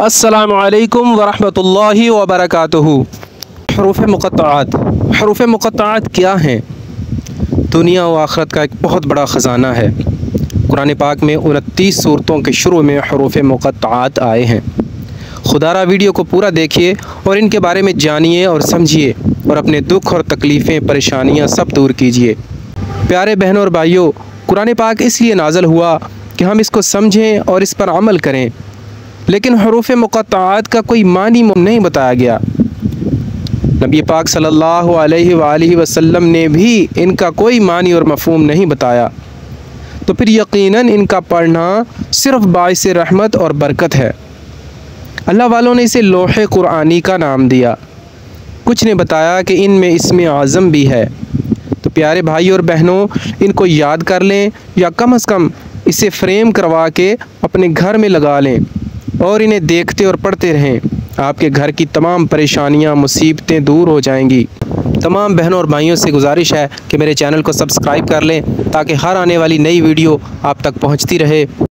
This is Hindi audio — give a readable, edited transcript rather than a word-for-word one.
अस्सलामु अलैकुम वरहमतुल्लाहि वबरकातुहू। हरूफ मुक़त्तआत। हरूफ मुक़त्तआत क्या हैं? दुनिया व आखिरत का एक बहुत बड़ा ख़जाना है। कुरान पाक में 29 सूरतों के शुरू में हरूफ मुक़त्तआत आए हैं। खुदारा वीडियो को पूरा देखिए और इनके बारे में जानिए और समझिए और अपने दुख और तकलीफ़ें परेशानियाँ सब दूर कीजिए। प्यारे बहनों और भाइयों, कुरान पाक इसलिए नाज़िल हुआ कि हम इसको समझें और इस पर अमल करें, लेकिन हरूफ मुक़त्तआत का कोई मानी नहीं बताया गया। नबी पाक सल्लल्लाहु अलैहि वसल्लम ने भी इनका कोई मानी और मफ़हूम नहीं बताया, तो फिर यकीनन इनका पढ़ना सिर्फ़ बाइस रहमत और बरकत है। अल्लाह वालों ने इसे लोहे कुरानी का नाम दिया। कुछ ने बताया कि इनमें इसमें आज़म भी है। तो प्यारे भाई और बहनों, इनको याद कर लें या कम से कम इसे फ्रेम करवा के अपने घर में लगा लें और इन्हें देखते और पढ़ते रहें। आपके घर की तमाम परेशानियां, मुसीबतें दूर हो जाएंगी। तमाम बहनों और भाइयों से गुजारिश है कि मेरे चैनल को सब्सक्राइब कर लें ताकि हर आने वाली नई वीडियो आप तक पहुंचती रहे।